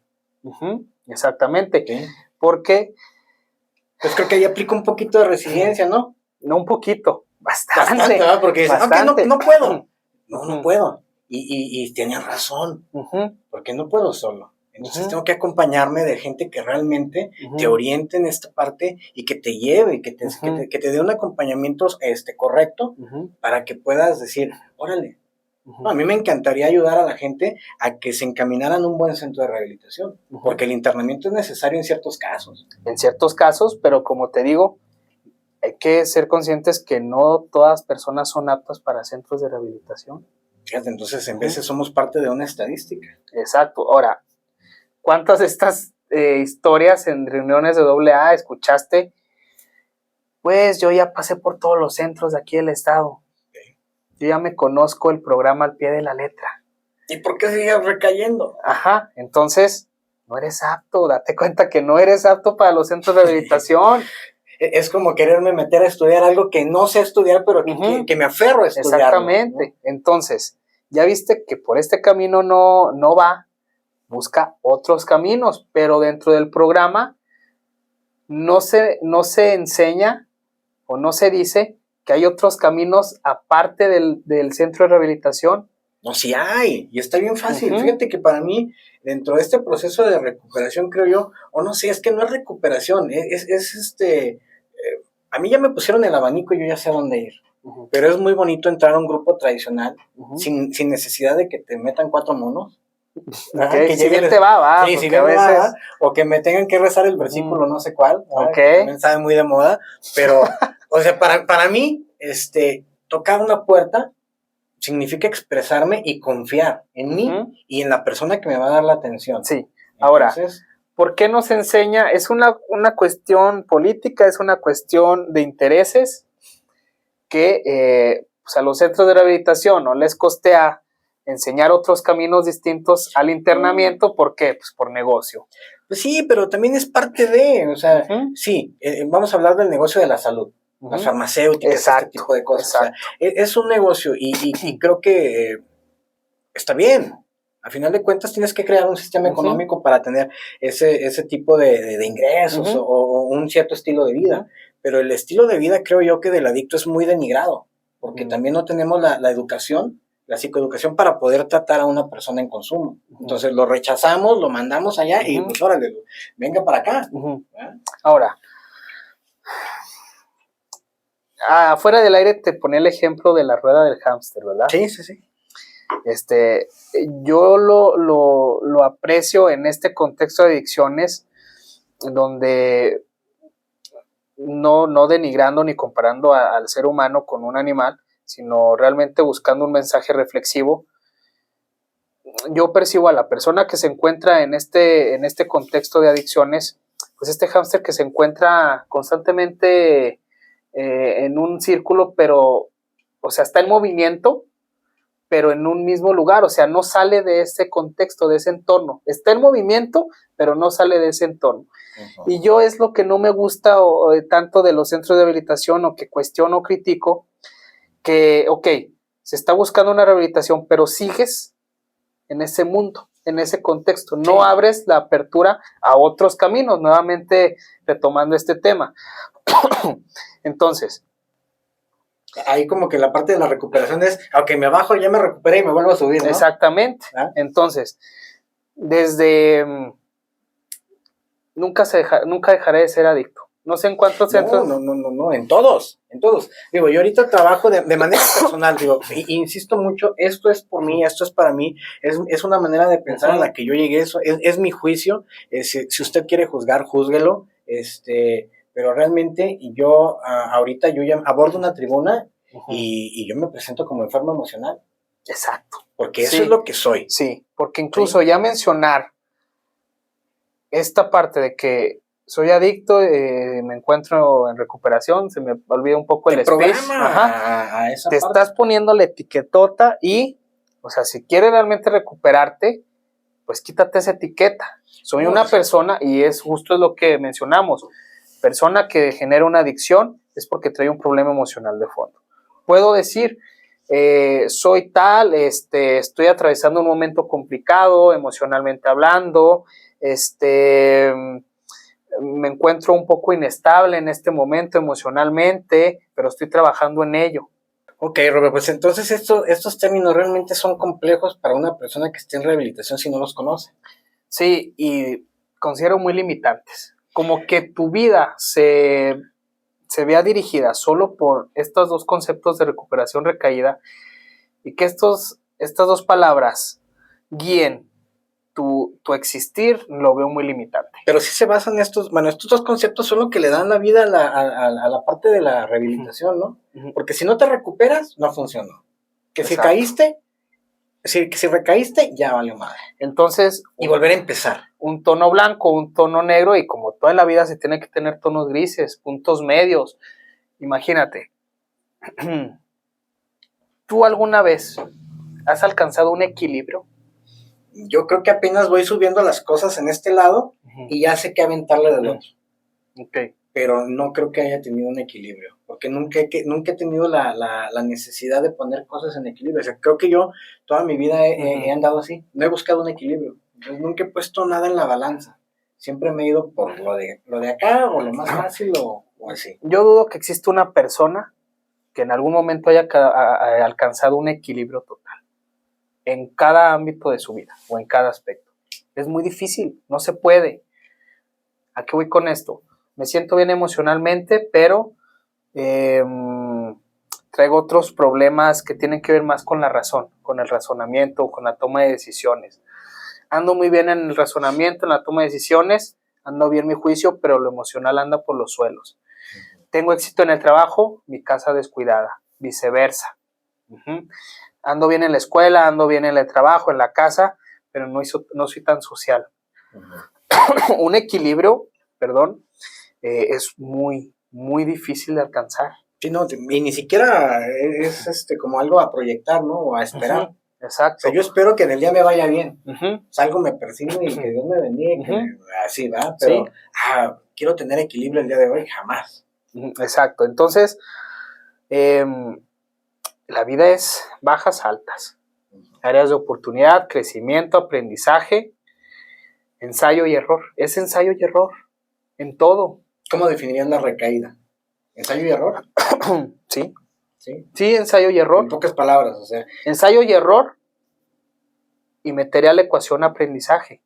Speaker 2: Exactamente,
Speaker 1: ¿sí?
Speaker 2: Porque
Speaker 1: pues creo que ahí aplica un poquito de resiliencia, ¿no?
Speaker 2: No un poquito, bastante,
Speaker 1: ¿verdad? Porque dicen,
Speaker 2: bastante.
Speaker 1: No puedo, no puedo, y tenían razón, porque no puedo solo. Entonces tengo que acompañarme de gente que realmente te oriente en esta parte y que te lleve, que te dé un acompañamiento correcto para que puedas decir, órale. No, a mí me encantaría ayudar a la gente a que se encaminaran a un buen centro de rehabilitación, porque el internamiento es necesario en ciertos casos.
Speaker 2: En ciertos casos, pero como te digo, hay que ser conscientes que no todas personas son aptas para centros de rehabilitación.
Speaker 1: Fíjate, entonces en veces somos parte de una estadística.
Speaker 2: Exacto. Ahora, ¿cuántas de estas historias en reuniones de AA escuchaste? Pues yo ya pasé por todos los centros de aquí del estado. Yo ya me conozco el programa al pie de la letra.
Speaker 1: ¿Y por qué sigues recayendo?
Speaker 2: Ajá, entonces no eres apto, date cuenta que no eres apto para los centros de rehabilitación.
Speaker 1: Es como quererme meter a estudiar algo que no sé estudiar, pero que me aferro a estudiar.
Speaker 2: Exactamente, ¿no? Entonces, ya viste que por este camino no va, busca otros caminos, pero dentro del programa no se enseña o no se dice que hay otros caminos aparte del centro de rehabilitación.
Speaker 1: No, sí hay, y está bien fácil. Fíjate que para mí, dentro de este proceso de recuperación, creo yo, o no sé, es que no es recuperación, a mí ya me pusieron el abanico y yo ya sé a dónde ir. Pero es muy bonito entrar a un grupo tradicional sin necesidad de que te metan 4 monos.
Speaker 2: Okay. Que si bien te va,
Speaker 1: sí, si bien a veces... va, o que me tengan que rezar el versículo no sé cuál,
Speaker 2: okay.
Speaker 1: También sabe muy de moda, pero, o sea, para mí, tocar una puerta significa expresarme y confiar en mí y en la persona que me va a dar la atención.
Speaker 2: Sí, ahora, entonces, ¿por qué nos enseña? ¿Es una cuestión política? ¿Es una cuestión de intereses? Que pues a los centros de rehabilitación no les costea enseñar otros caminos distintos al internamiento. ¿Por qué? Pues por negocio.
Speaker 1: Pues sí, pero también es parte de, o sea, sí, vamos a hablar del negocio de la salud, las farmacéuticas, este tipo de cosas. O sea, es un negocio y creo que está bien. A final de cuentas tienes que crear un sistema económico para tener ese tipo de ingresos o un cierto estilo de vida. Pero el estilo de vida creo yo que del adicto es muy denigrado, porque también no tenemos la educación, la psicoeducación para poder tratar a una persona en consumo. Entonces lo rechazamos, lo mandamos allá y pues órale, venga para acá.
Speaker 2: Ahora, afuera del aire te ponía el ejemplo de la rueda del hámster, ¿verdad?
Speaker 1: Sí, sí, sí.
Speaker 2: Yo lo aprecio en este contexto de adicciones, donde no denigrando ni comparando al ser humano con un animal, sino realmente buscando un mensaje reflexivo. Yo percibo a la persona que se encuentra en este contexto de adicciones, pues este hámster que se encuentra constantemente en un círculo, pero, o sea, está en movimiento, pero en un mismo lugar, o sea, no sale de ese contexto, de ese entorno. Está en movimiento, pero no sale de ese entorno. Y yo es lo que no me gusta tanto de los centros de rehabilitación, o que cuestiono o critico, que, ok, se está buscando una rehabilitación, pero sigues en ese mundo, en ese contexto. No abres la apertura a otros caminos, nuevamente retomando este tema. Entonces,
Speaker 1: ahí como que la parte de la recuperación es, aunque me bajo, ya me recuperé y me vuelvo a subir, ¿no?
Speaker 2: Exactamente. Entonces, desde... nunca dejaré de ser adicto. No sé en cuántos centros...
Speaker 1: No, en todos. Digo, yo ahorita trabajo de manera personal, digo, insisto mucho, esto es por mí, esto es para mí, es una manera de pensar en la que yo llegué, eso es mi juicio, si usted quiere juzgar, júzguelo, pero realmente yo ahorita yo ya abordo una tribuna y yo me presento como enfermo emocional.
Speaker 2: Exacto.
Speaker 1: Porque eso es lo que soy.
Speaker 2: Sí, porque incluso ya mencionar esta parte de que soy adicto, me encuentro en recuperación, se me olvida un poco el speech.
Speaker 1: A esa
Speaker 2: te
Speaker 1: parte.
Speaker 2: Estás poniendo la etiquetota y, o sea, si quieres realmente recuperarte, pues quítate esa etiqueta. Soy una persona, y es justo lo que mencionamos, persona que genera una adicción es porque trae un problema emocional de fondo. Puedo decir, soy tal, estoy atravesando un momento complicado emocionalmente hablando, me encuentro un poco inestable en este momento emocionalmente, pero estoy trabajando en ello.
Speaker 1: Ok, Robert, pues entonces estos términos realmente son complejos para una persona que esté en rehabilitación si no los conoce.
Speaker 2: Sí, y considero muy limitantes. Como que tu vida se vea dirigida solo por estos dos conceptos de recuperación recaída, y que estas dos palabras guíen tu existir, lo veo muy limitante.
Speaker 1: Pero sí se basan estos dos conceptos son lo que le dan la vida a la parte de la rehabilitación, ¿no? Porque si no te recuperas, no funcionó. Que si recaíste, ya valió madre.
Speaker 2: Entonces,
Speaker 1: y volver a empezar.
Speaker 2: Un tono blanco, un tono negro, y como toda la vida se tiene que tener tonos grises, puntos medios. Imagínate, ¿Tú alguna vez has alcanzado un equilibrio?
Speaker 1: Yo creo que apenas voy subiendo las cosas en este lado y ya sé qué aventarle del otro.
Speaker 2: Okay.
Speaker 1: Pero no creo que haya tenido un equilibrio, porque nunca he tenido la necesidad de poner cosas en equilibrio. O sea, creo que yo toda mi vida he andado así, no he buscado un equilibrio. Entonces, nunca he puesto nada en la balanza. Siempre me he ido por lo de acá o lo más fácil o así.
Speaker 2: Yo dudo que exista una persona que en algún momento haya alcanzado un equilibrio total en cada ámbito de su vida o en cada aspecto. Es muy difícil, no se puede. ¿A qué voy con esto? Me siento bien emocionalmente, pero traigo otros problemas que tienen que ver más con la razón, con el razonamiento, con la toma de decisiones. Ando muy bien en el razonamiento, en la toma de decisiones, ando bien mi juicio, pero lo emocional anda por los suelos. Tengo éxito en el trabajo, mi casa descuidada, viceversa. Ando bien en la escuela, ando bien en el trabajo, en la casa, pero no soy tan social. Un equilibrio, es muy, muy difícil de alcanzar.
Speaker 1: Sí, no, y ni siquiera es como algo a proyectar, ¿no? O a esperar.
Speaker 2: Exacto.
Speaker 1: O sea, yo espero que en el día me vaya bien. Salgo, me persigno y que Dios me bendiga. Así va, pero ¿sí? Quiero tener equilibrio el día de hoy, jamás.
Speaker 2: Exacto. Entonces, la vida es bajas, altas. Áreas de oportunidad, crecimiento, aprendizaje, ensayo y error. Es ensayo y error en todo.
Speaker 1: ¿Cómo definirían la recaída? ¿Ensayo y error?
Speaker 2: Sí. Sí, ensayo y error.
Speaker 1: En pocas palabras, o sea.
Speaker 2: Ensayo y error y metería la ecuación aprendizaje.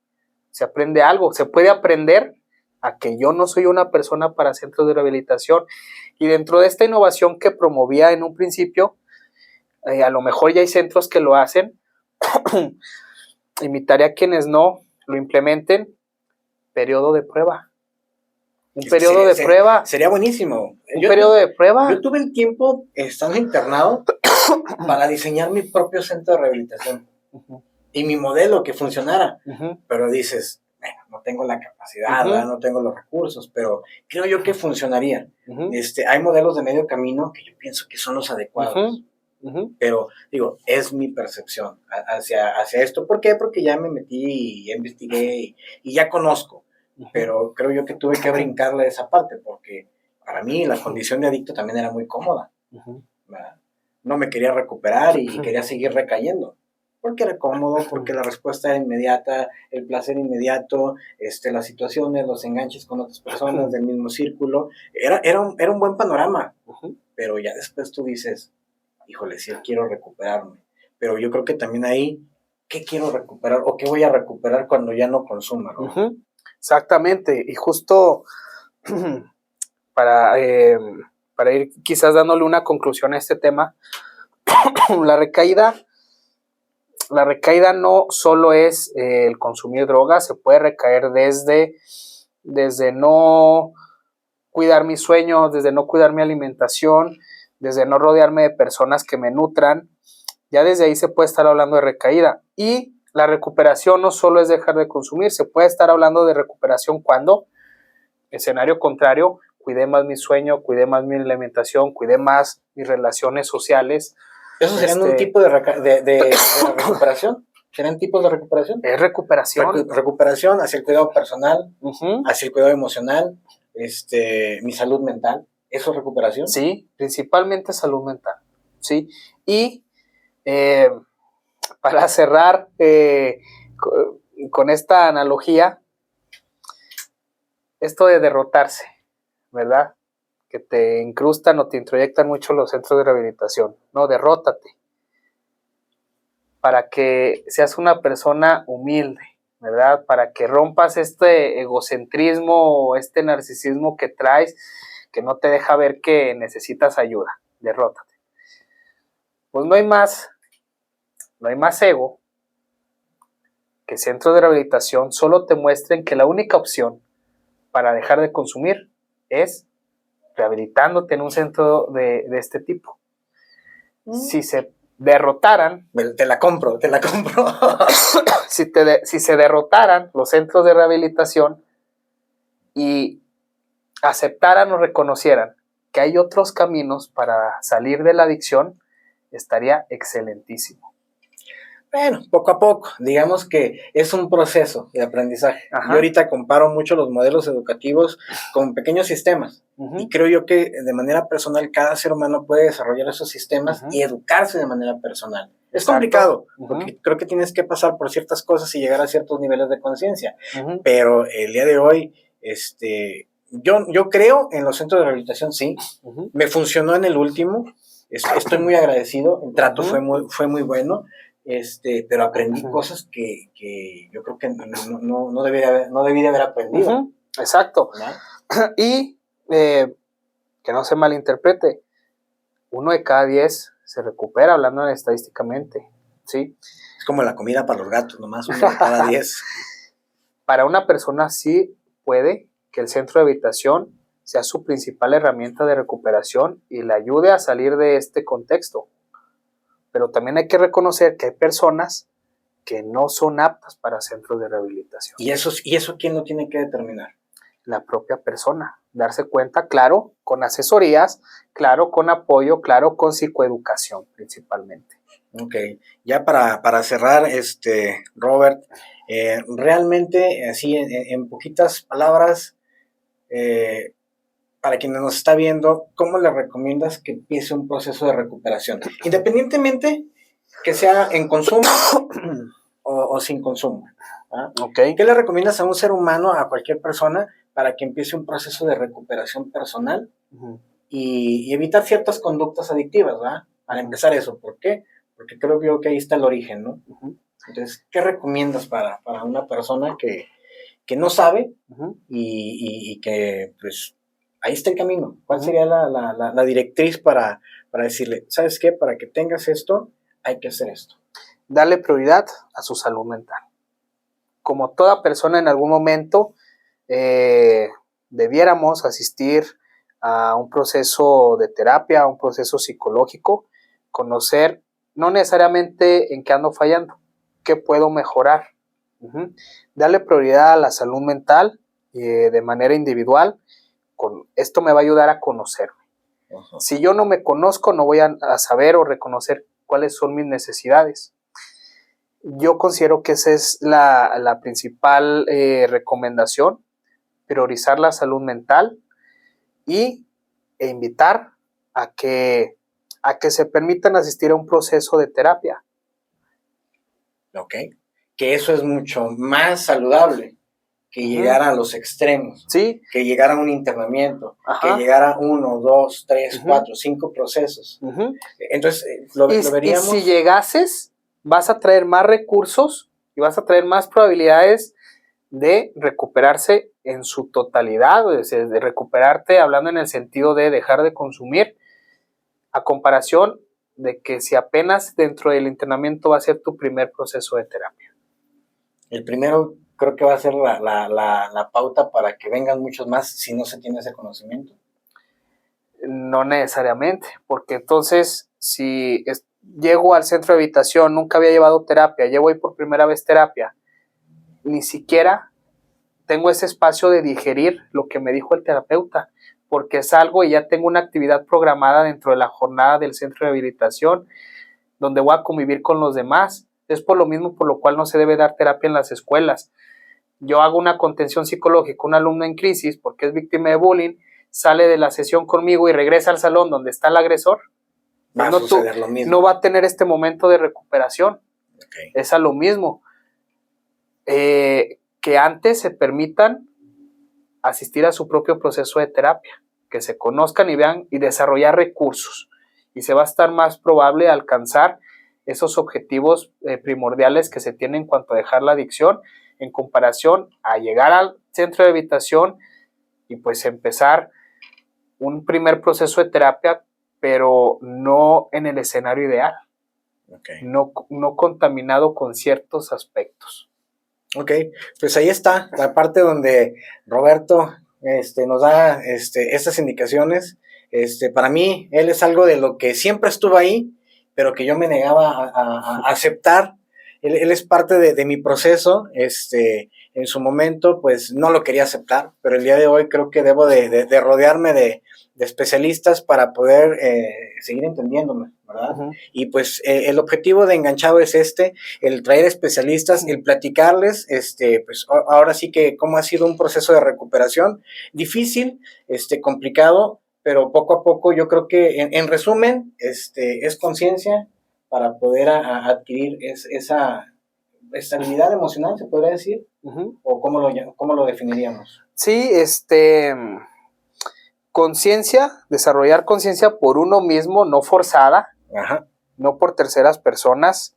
Speaker 2: Se aprende algo, se puede aprender a que yo no soy una persona para centros de rehabilitación. Y dentro de esta innovación que promovía en un principio, a lo mejor ya hay centros que lo hacen, invitaré a quienes no lo implementen, periodo de prueba. Un periodo de prueba.
Speaker 1: Sería buenísimo.
Speaker 2: Periodo de prueba.
Speaker 1: Yo tuve el tiempo, estando internado, para diseñar mi propio centro de rehabilitación. Y mi modelo que funcionara. Pero dices, bueno, no tengo la capacidad, no tengo los recursos, pero creo yo que funcionaría. Hay modelos de medio camino que yo pienso que son los adecuados. Pero, digo, es mi percepción hacia esto. ¿Por qué? Porque ya me metí y investigué y ya conozco. Pero creo yo que tuve que brincarle esa parte, porque para mí la condición de adicto también era muy cómoda. No me quería recuperar y quería seguir recayendo. Porque era cómodo, porque la respuesta era inmediata, el placer inmediato, las situaciones, los enganches con otras personas del mismo círculo. Era un buen panorama. Pero ya después tú dices, híjole, sí quiero recuperarme. Pero yo creo que también ahí, ¿qué quiero recuperar o qué voy a recuperar cuando ya no consuma, ¿no?
Speaker 2: Exactamente, y justo para ir quizás dándole una conclusión a este tema, la recaída no solo es el consumir drogas, se puede recaer desde no cuidar mis sueños, desde no cuidar mi alimentación, desde no rodearme de personas que me nutran. Ya desde ahí se puede estar hablando de recaída. Y la recuperación no solo es dejar de consumir, se puede estar hablando de recuperación cuando, escenario contrario, cuidé más mi sueño, cuidé más mi alimentación, cuidé más mis relaciones sociales.
Speaker 1: ¿Eso serían un tipo de recuperación? ¿Serían tipos de recuperación?
Speaker 2: Es recuperación.
Speaker 1: Recuperación hacia el cuidado personal, hacia el cuidado emocional, mi salud mental. ¿Eso es recuperación?
Speaker 2: Sí, principalmente salud mental. Sí. Y para cerrar con esta analogía, esto de derrotarse, ¿verdad? Que te incrustan o te introyectan mucho los centros de rehabilitación. No, derrótate. Para que seas una persona humilde, ¿verdad? Para que rompas este egocentrismo o este narcisismo que traes, que no te deja ver que necesitas ayuda. Derrótate. Pues no hay más ego que centros de rehabilitación solo te muestren que la única opción para dejar de consumir es rehabilitándote en un centro de este tipo. Si se derrotaran...
Speaker 1: Te la compro.
Speaker 2: si se derrotaran los centros de rehabilitación y aceptaran o reconocieran que hay otros caminos para salir de la adicción, estaría excelentísimo.
Speaker 1: Bueno, poco a poco, digamos que es un proceso de aprendizaje.
Speaker 2: Ajá.
Speaker 1: Yo ahorita comparo mucho los modelos educativos con pequeños sistemas. Y creo yo que de manera personal cada ser humano puede desarrollar esos sistemas y educarse de manera personal. Es complicado, porque creo que tienes que pasar por ciertas cosas y llegar a ciertos niveles de conciencia. Pero el día de hoy, yo creo en los centros de rehabilitación, sí. Me funcionó en el último. Estoy muy agradecido. El trato fue muy bueno. Pero aprendí cosas que yo creo que no debí de haber aprendido.
Speaker 2: Exacto. ¿No? Y que no se malinterprete, 1 de cada 10 se recupera, hablando estadísticamente, ¿sí?
Speaker 1: Es como la comida para los gatos, nomás 1 de cada 10.
Speaker 2: Para una persona sí puede que el centro de habitación sea su principal herramienta de recuperación y le ayude a salir de este contexto. Pero también hay que reconocer que hay personas que no son aptas para centros de rehabilitación.
Speaker 1: ¿Y eso quién lo tiene que determinar?
Speaker 2: La propia persona. Darse cuenta, claro, con asesorías, claro, con apoyo, claro, con psicoeducación principalmente.
Speaker 1: Ok, ya para cerrar, Robert, realmente, así en poquitas palabras, para quienes nos está viendo, ¿cómo le recomiendas que empiece un proceso de recuperación? Independientemente que sea en consumo o sin consumo. ¿Ah?
Speaker 2: Okay.
Speaker 1: ¿Qué le recomiendas a un ser humano, a cualquier persona, para que empiece un proceso de recuperación personal y evitar ciertas conductas adictivas, ¿verdad? Para empezar eso, ¿por qué? Porque creo yo que ahí está el origen, ¿no? Entonces, ¿qué recomiendas para una persona que no sabe y que, pues, ahí está el camino? ¿Cuál sería la directriz para decirle, ¿sabes qué? Para que tengas esto, hay que hacer esto.
Speaker 2: Darle prioridad a su salud mental. Como toda persona en algún momento debiéramos asistir a un proceso de terapia, a un proceso psicológico, conocer no necesariamente en qué ando fallando, qué puedo mejorar. Darle prioridad a la salud mental de manera individual. Esto me va a ayudar a conocerme. Si yo no me conozco, no voy a saber o reconocer cuáles son mis necesidades. Yo considero que esa es la principal recomendación, priorizar la salud mental e invitar a que se permitan asistir a un proceso de terapia.
Speaker 1: Ok, que eso es mucho más saludable que llegar a los extremos,
Speaker 2: ¿sí?
Speaker 1: Que llegar a un internamiento, que llegar a 1, 2, 3, 4, 5 procesos. Entonces, lo veríamos.
Speaker 2: Y si llegases, vas a traer más recursos y vas a traer más probabilidades de recuperarse en su totalidad, de recuperarte hablando en el sentido de dejar de consumir, a comparación de que si apenas dentro del internamiento va a ser tu primer proceso de terapia.
Speaker 1: El primero creo que va a ser la pauta para que vengan muchos más si no se tiene ese conocimiento.
Speaker 2: No necesariamente, porque entonces si llego al centro de habitación, nunca había llevado terapia, llevo hoy por primera vez terapia, ni siquiera tengo ese espacio de digerir lo que me dijo el terapeuta, porque salgo y ya tengo una actividad programada dentro de la jornada del centro de rehabilitación, donde voy a convivir con los demás. Es por lo mismo por lo cual no se debe dar terapia en las escuelas. Yo hago una contención psicológica, un alumno en crisis, porque es víctima de bullying, sale de la sesión conmigo y regresa al salón donde está el agresor, no va a tener este momento de recuperación. Okay. Es a lo mismo. Que antes se permitan asistir a su propio proceso de terapia, que se conozcan y vean y desarrollar recursos. Y se va a estar más probable alcanzar esos objetivos primordiales que se tienen en cuanto a dejar la adicción, en comparación a llegar al centro de rehabilitación y pues empezar un primer proceso de terapia, pero no en el escenario ideal, no contaminado con ciertos aspectos.
Speaker 1: Ok, pues ahí está la parte donde Roberto nos da estas indicaciones. Para mí, él es algo de lo que siempre estuvo ahí, pero que yo me negaba a aceptar. Él es parte de mi proceso, en su momento pues no lo quería aceptar, pero el día de hoy creo que debo de rodearme de especialistas para poder seguir entendiéndome, ¿verdad?
Speaker 2: Ujú.
Speaker 1: Y pues el objetivo de Enganchado es el traer especialistas, el platicarles, pues ahora sí que cómo ha sido un proceso de recuperación difícil, complicado, pero poco a poco yo creo que en resumen, es conciencia para poder adquirir esa estabilidad emocional, se podría decir,
Speaker 2: Ujú.
Speaker 1: o cómo lo definiríamos.
Speaker 2: Sí, conciencia, desarrollar conciencia por uno mismo, no forzada,
Speaker 1: Ajá.
Speaker 2: no por terceras personas,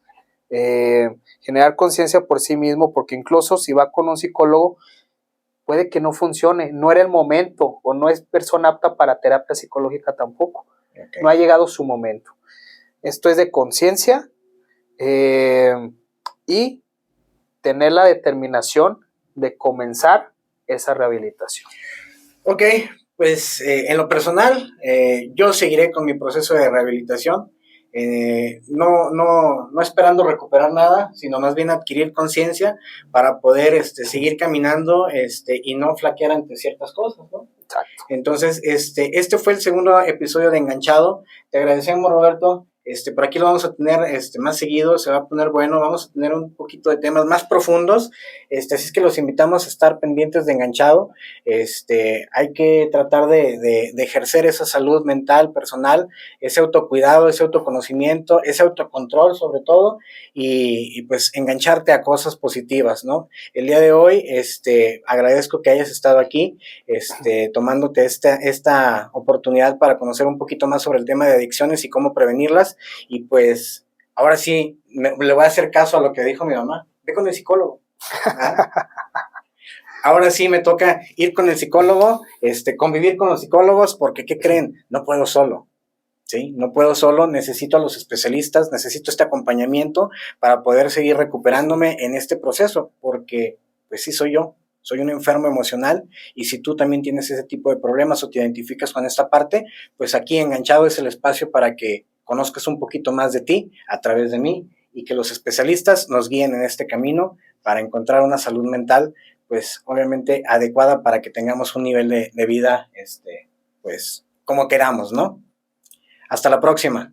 Speaker 2: generar conciencia por sí mismo, porque incluso si va con un psicólogo, puede que no funcione, no era el momento, o no es persona apta para terapia psicológica tampoco,
Speaker 1: Okay.
Speaker 2: no ha llegado su momento. Esto es de conciencia y tener la determinación de comenzar esa rehabilitación.
Speaker 1: Ok, pues en lo personal, yo seguiré con mi proceso de rehabilitación, no esperando recuperar nada, sino más bien adquirir conciencia para poder seguir caminando y no flaquear ante ciertas cosas, ¿no?
Speaker 2: Exacto.
Speaker 1: Entonces, este fue el segundo episodio de Enganchado. Te agradecemos, Roberto. Por aquí lo vamos a tener más seguido, se va a poner bueno, vamos a tener un poquito de temas más profundos, así es que los invitamos a estar pendientes de Enganchado. Hay que tratar de ejercer esa salud mental, personal, ese autocuidado, ese autoconocimiento, ese autocontrol sobre todo, y pues engancharte a cosas positivas, ¿no? El día de hoy, agradezco que hayas estado aquí, tomándote esta oportunidad para conocer un poquito más sobre el tema de adicciones y cómo prevenirlas. Y pues ahora sí, le voy a hacer caso a lo que dijo mi mamá. Ve con el psicólogo. ¿Ah? Ahora sí me toca ir con el psicólogo, convivir con los psicólogos, porque ¿qué creen? No puedo solo. ¿Sí? No puedo solo, necesito a los especialistas, necesito este acompañamiento para poder seguir recuperándome en este proceso, porque pues sí soy un enfermo emocional, y si tú también tienes ese tipo de problemas o te identificas con esta parte, pues aquí Enganchado es el espacio para que conozcas un poquito más de ti a través de mí, y que los especialistas nos guíen en este camino para encontrar una salud mental, pues obviamente adecuada para que tengamos un nivel de vida, pues como queramos, ¿no? Hasta la próxima.